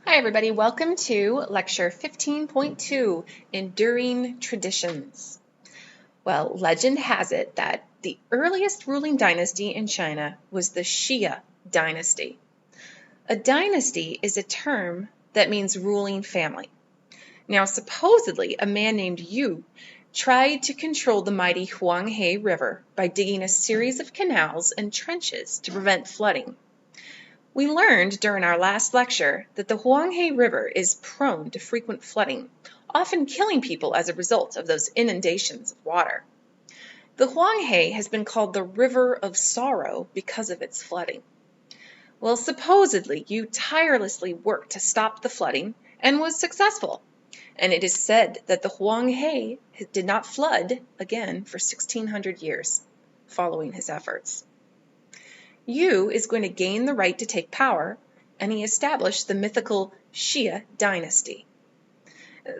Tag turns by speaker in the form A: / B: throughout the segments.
A: Hi everybody, welcome to lecture 15.2, Enduring Traditions. Well, legend has it that the earliest ruling dynasty in China was the Xia Dynasty. A dynasty is a term that means ruling family. Now, supposedly, a man named Yu tried to control the mighty Huanghe River by digging a series of canals and trenches to prevent flooding. We learned during our last lecture that the Huanghe River is prone to frequent flooding, often killing people as a result of those inundations of water. The Huanghe has been called the River of Sorrow because of its flooding. Well, supposedly, Yu tirelessly worked to stop the flooding and was successful. And it is said that the Huanghe did not flood again for 1,600 years following his efforts. Yu is going to gain the right to take power, and he established the mythical Xia Dynasty.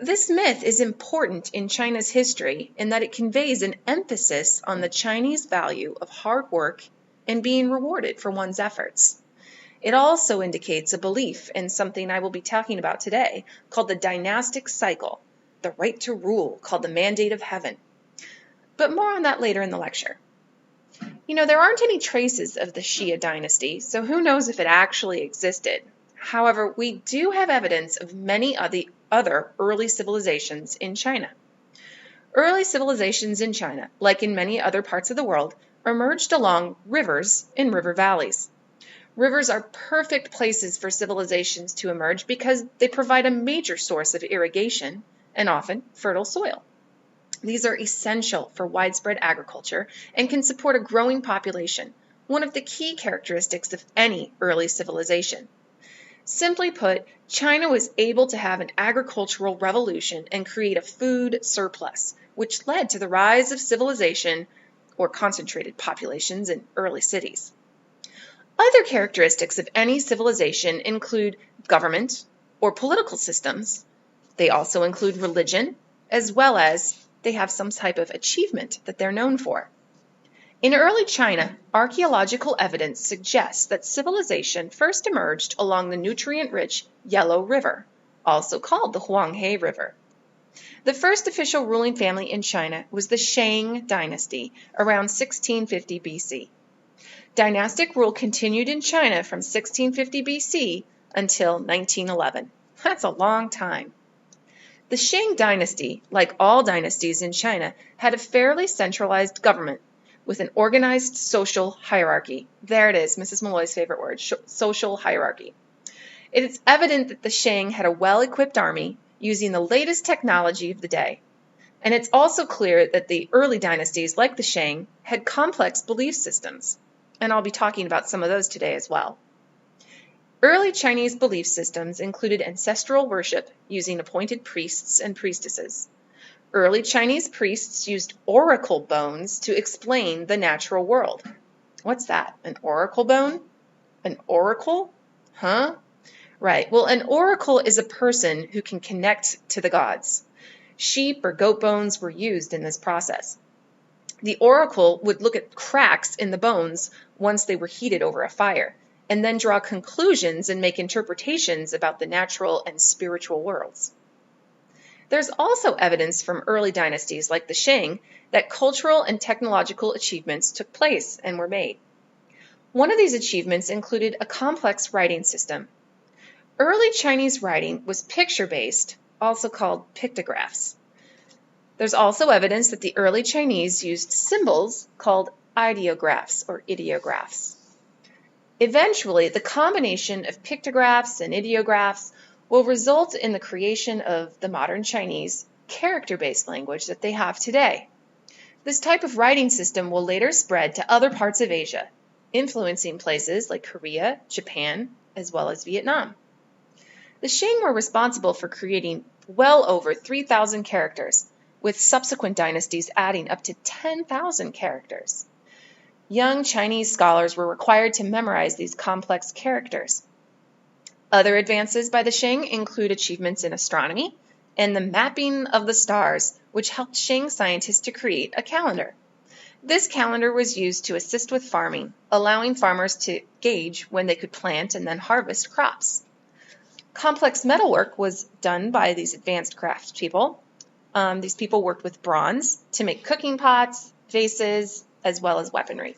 A: This myth is important in China's history in that it conveys an emphasis on the Chinese value of hard work and being rewarded for one's efforts. It also indicates a belief in something I will be talking about today called the dynastic cycle, the right to rule called the mandate of heaven. But more on that later in the lecture. There aren't any traces of the Xia dynasty, so who knows if it actually existed. However, we do have evidence of many other early civilizations in China. Early civilizations in China, like in many other parts of the world, emerged along rivers and river valleys. Rivers are perfect places for civilizations to emerge because they provide a major source of irrigation and often fertile soil. These are essential for widespread agriculture and can support a growing population, one of the key characteristics of any early civilization. Simply put, China was able to have an agricultural revolution and create a food surplus, which led to the rise of civilization or concentrated populations in early cities. Other characteristics of any civilization include government or political systems. They also include religion, as well as they have some type of achievement that they're known for. In early China, archaeological evidence suggests that civilization first emerged along the nutrient-rich Yellow River, also called the Huanghe River. The first official ruling family in China was the Shang Dynasty around 1650 BC. Dynastic rule continued in China from 1650 BC until 1911. That's a long time. The Shang dynasty, like all dynasties in China, had a fairly centralized government with an organized social hierarchy. There it is, Mrs. Malloy's favorite word, social hierarchy. It is evident that the Shang had a well-equipped army using the latest technology of the day. And it's also clear that the early dynasties, like the Shang, had complex belief systems. And I'll be talking about some of those today as well. Early Chinese belief systems included ancestral worship using appointed priests and priestesses. Early Chinese priests used oracle bones to explain the natural world. What's that? An oracle bone? An oracle? Huh? Right. Well, an oracle is a person who can connect to the gods. Sheep or goat bones were used in this process. The oracle would look at cracks in the bones once they were heated over a fire, and then draw conclusions and make interpretations about the natural and spiritual worlds. There's also evidence from early dynasties like the Shang that cultural and technological achievements took place and were made. One of these achievements included a complex writing system. Early Chinese writing was picture-based, also called pictographs. There's also evidence that the early Chinese used symbols called ideographs or ideographs. Eventually, the combination of pictographs and ideographs will result in the creation of the modern Chinese character-based language that they have today. This type of writing system will later spread to other parts of Asia, influencing places like Korea, Japan, as well as Vietnam. The Shang were responsible for creating well over 3,000 characters, with subsequent dynasties adding up to 10,000 characters. Young Chinese scholars were required to memorize these complex characters. Other advances by the Shang include achievements in astronomy and the mapping of the stars, which helped Shang scientists to create a calendar. This calendar was used to assist with farming, allowing farmers to gauge when they could plant and then harvest crops. Complex metalwork was done by these advanced craftspeople. These people worked with bronze to make cooking pots, vases, as well as weaponry.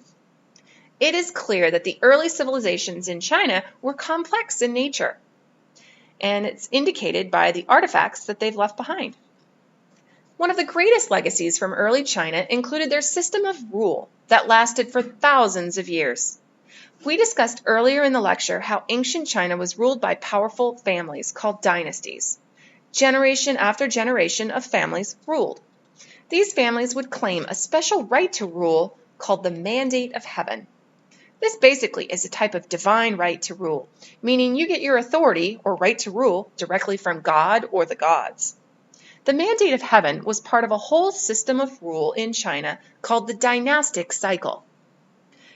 A: It is clear that the early civilizations in China were complex in nature, and it's indicated by the artifacts that they've left behind. One of the greatest legacies from early China included their system of rule that lasted for thousands of years. We discussed earlier in the lecture how ancient China was ruled by powerful families called dynasties. Generation after generation of families ruled. These families would claim a special right to rule called the mandate of heaven. This basically is a type of divine right to rule, meaning you get your authority or right to rule directly from God or the gods. The mandate of heaven was part of a whole system of rule in China called the dynastic cycle.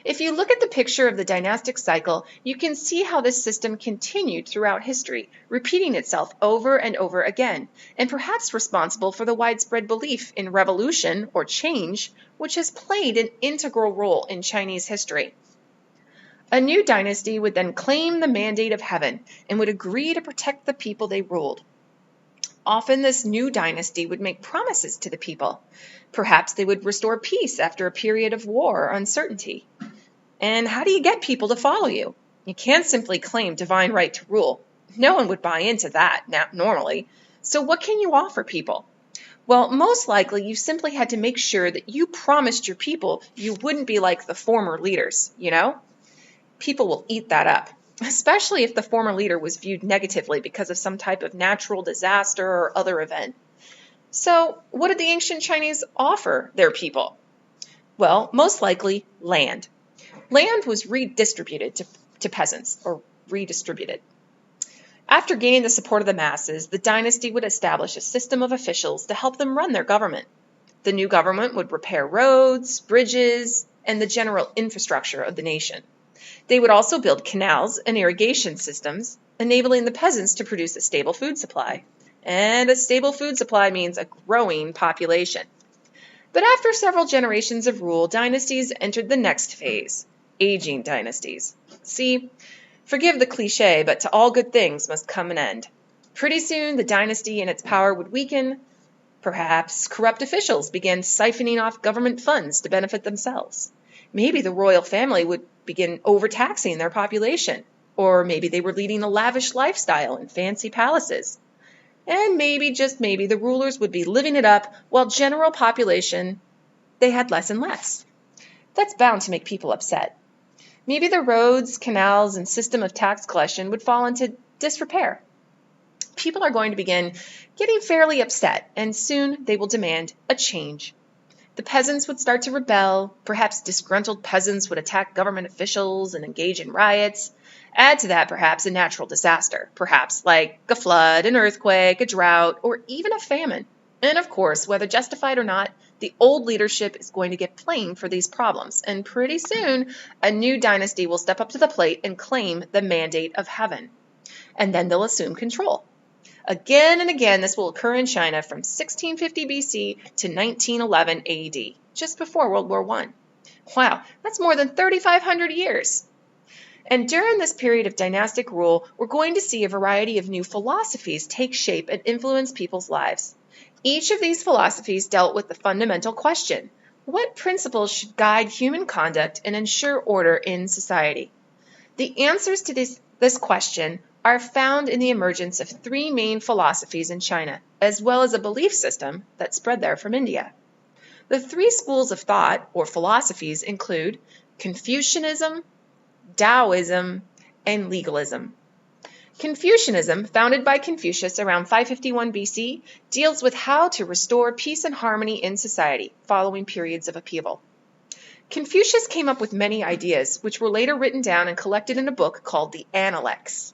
A: If you look at the picture of the dynastic cycle, you can see how this system continued throughout history, repeating itself over and over again, and perhaps responsible for the widespread belief in revolution or change, which has played an integral role in Chinese history. A new dynasty would then claim the mandate of heaven and would agree to protect the people they ruled. Often this new dynasty would make promises to the people. Perhaps they would restore peace after a period of war or uncertainty. And how do you get people to follow you? You can't simply claim divine right to rule. No one would buy into that normally. So what can you offer people? Well, most likely you simply had to make sure that you promised your people you wouldn't be like the former leaders, People will eat that up, especially if the former leader was viewed negatively because of some type of natural disaster or other event. So what did the ancient Chinese offer their people? Well, most likely land. Land was redistributed to peasants, or redistributed. After gaining the support of the masses, the dynasty would establish a system of officials to help them run their government. The new government would repair roads, bridges, and the general infrastructure of the nation. They would also build canals and irrigation systems, enabling the peasants to produce a stable food supply. And a stable food supply means a growing population. But after several generations of rule, dynasties entered the next phase, aging dynasties. See, forgive the cliche, but to all good things must come an end. Pretty soon, the dynasty and its power would weaken. Perhaps corrupt officials began siphoning off government funds to benefit themselves. Maybe the royal family would begin overtaxing their population, or maybe they were leading a lavish lifestyle in fancy palaces. And maybe, just maybe, the rulers would be living it up while general population, they had less and less. That's bound to make people upset. Maybe the roads, canals, and system of tax collection would fall into disrepair. People are going to begin getting fairly upset, and soon they will demand a change. The peasants would start to rebel. Perhaps disgruntled peasants would attack government officials and engage in riots. Add to that perhaps a natural disaster, perhaps like a flood, an earthquake, a drought, or even a famine. And of course, whether justified or not, the old leadership is going to get blamed for these problems. And pretty soon, a new dynasty will step up to the plate and claim the mandate of heaven. And then they'll assume control. Again and again, this will occur in China from 1650 BC to 1911 AD, just before World War I. Wow, that's more than 3,500 years. And during this period of dynastic rule, we're going to see a variety of new philosophies take shape and influence people's lives. Each of these philosophies dealt with the fundamental question: what principles should guide human conduct and ensure order in society? The answers to this question are found in the emergence of three main philosophies in China, as well as a belief system that spread there from India. The three schools of thought, or philosophies, include Confucianism, Taoism, and legalism. Confucianism, founded by Confucius around 551 BC, deals with how to restore peace and harmony in society following periods of upheaval. Confucius came up with many ideas, which were later written down and collected in a book called the Analects.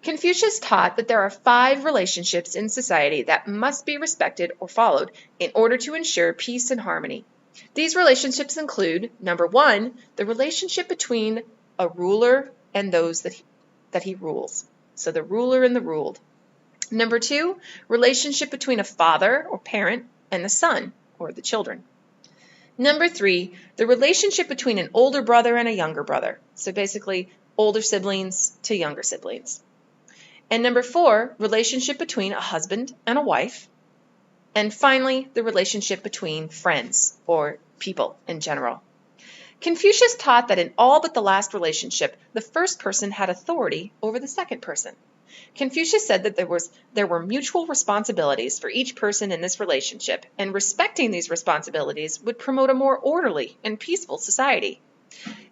A: Confucius taught that there are 5 relationships in society that must be respected or followed in order to ensure peace and harmony. These relationships include, number 1, the relationship between a ruler and those that he rules. So the ruler and the ruled. Number 2, relationship between a father or parent and the son or the children. Number 3, the relationship between an older brother and a younger brother. So basically, older siblings to younger siblings. And number 4, relationship between a husband and a wife. And finally, the relationship between friends or people in general. Confucius taught that in all but the last relationship, the first person had authority over the second person. Confucius said that there were mutual responsibilities for each person in this relationship, and respecting these responsibilities would promote a more orderly and peaceful society.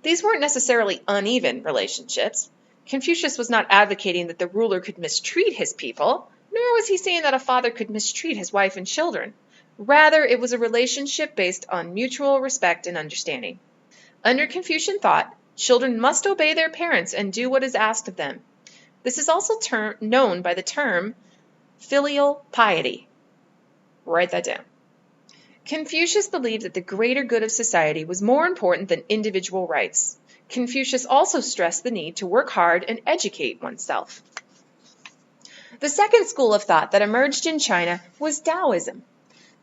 A: These weren't necessarily uneven relationships. Confucius was not advocating that the ruler could mistreat his people, nor was he saying that a father could mistreat his wife and children. Rather, it was a relationship based on mutual respect and understanding. Under Confucian thought, children must obey their parents and do what is asked of them. This is also known by the term filial piety. Write that down. Confucius believed that the greater good of society was more important than individual rights. Confucius also stressed the need to work hard and educate oneself. The second school of thought that emerged in China was Taoism.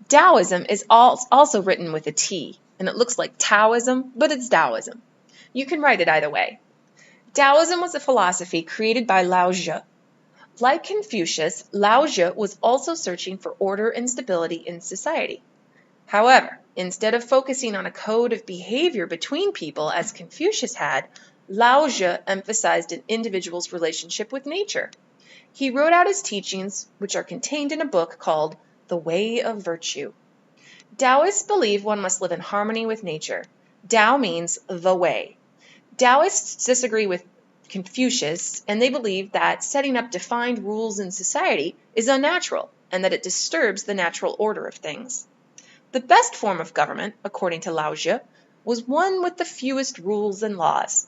A: Taoism is also written with a T, and it looks like Taoism, but it's Taoism. You can write it either way. Taoism was a philosophy created by Lao Tzu. Like Confucius, Lao Tzu was also searching for order and stability in society. However, instead of focusing on a code of behavior between people as Confucius had, Lao Tzu emphasized an individual's relationship with nature. He wrote out his teachings, which are contained in a book called The Way of Virtue. Taoists believe one must live in harmony with nature. Tao means the way. Taoists disagree with Confucius, and they believe that setting up defined rules in society is unnatural and that it disturbs the natural order of things. The best form of government, according to Lao Tzu, was one with the fewest rules and laws.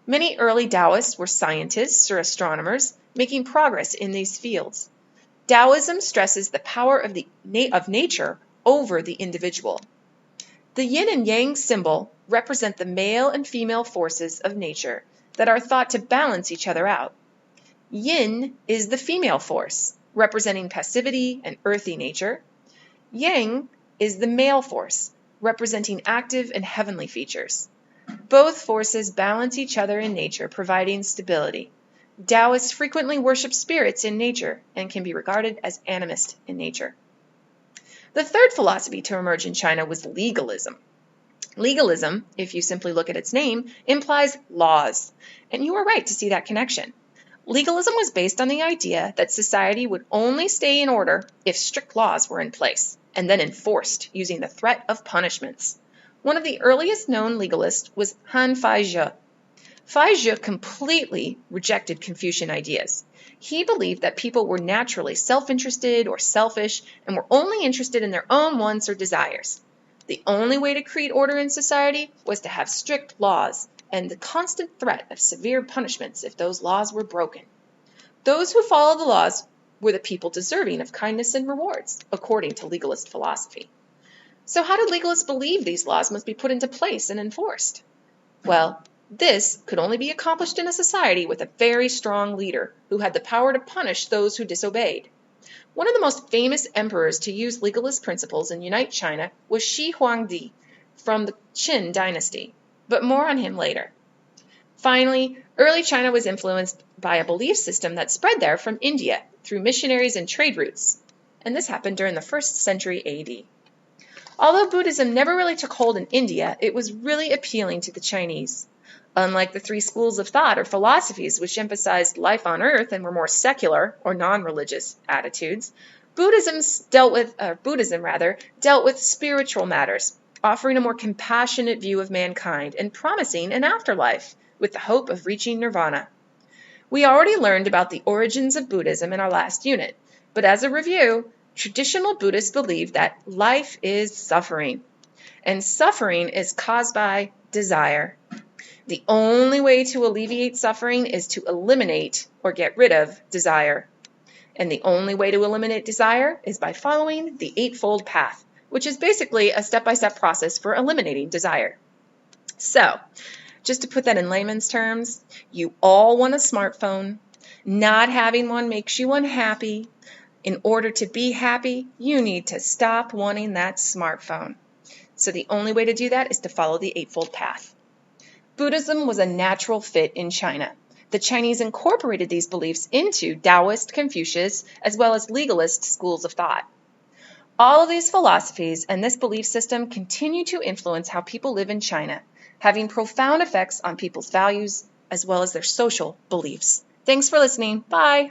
A: Many early Taoists were scientists or astronomers making progress in these fields. Taoism stresses the power of nature over the individual. The yin and yang symbol represent the male and female forces of nature that are thought to balance each other out. Yin is the female force, representing passivity and earthy nature. Yang is the male force, representing active and heavenly features. Both forces balance each other in nature, providing stability. Taoists frequently worship spirits in nature and can be regarded as animist in nature. The third philosophy to emerge in China was legalism. Legalism, if you simply look at its name, implies laws, and you are right to see that connection. Legalism was based on the idea that society would only stay in order if strict laws were in place, and then enforced using the threat of punishments. One of the earliest known legalists was Han Faizhe. Faizhe completely rejected Confucian ideas. He believed that people were naturally self-interested or selfish and were only interested in their own wants or desires. The only way to create order in society was to have strict laws and the constant threat of severe punishments if those laws were broken. Those who followed the laws were the people deserving of kindness and rewards, according to legalist philosophy. So how did legalists believe these laws must be put into place and enforced? Well, this could only be accomplished in a society with a very strong leader who had the power to punish those who disobeyed. One of the most famous emperors to use legalist principles and unite China was Shi Huangdi from the Xia Dynasty, but more on him later. Finally, early China was influenced by a belief system that spread there from India through missionaries and trade routes, and this happened during the 1st century AD. Although Buddhism never really took hold in India, it was really appealing to the Chinese. Unlike the 3 schools of thought or philosophies which emphasized life on earth and were more secular or non-religious attitudes, Buddhism dealt with spiritual matters, offering a more compassionate view of mankind and promising an afterlife with the hope of reaching nirvana. We already learned about the origins of Buddhism in our last unit, but as a review, traditional Buddhists believe that life is suffering, and suffering is caused by desire. The only way to alleviate suffering is to eliminate or get rid of desire. And the only way to eliminate desire is by following the Eightfold Path, which is basically a step-by-step process for eliminating desire. So, just to put that in layman's terms, you all want a smartphone. Not having one makes you unhappy. In order to be happy, you need to stop wanting that smartphone. So the only way to do that is to follow the Eightfold Path. Buddhism was a natural fit in China. The Chinese incorporated these beliefs into Taoist, Confucius, as well as legalist schools of thought. All of these philosophies and this belief system continue to influence how people live in China, having profound effects on people's values as well as their social beliefs. Thanks for listening. Bye.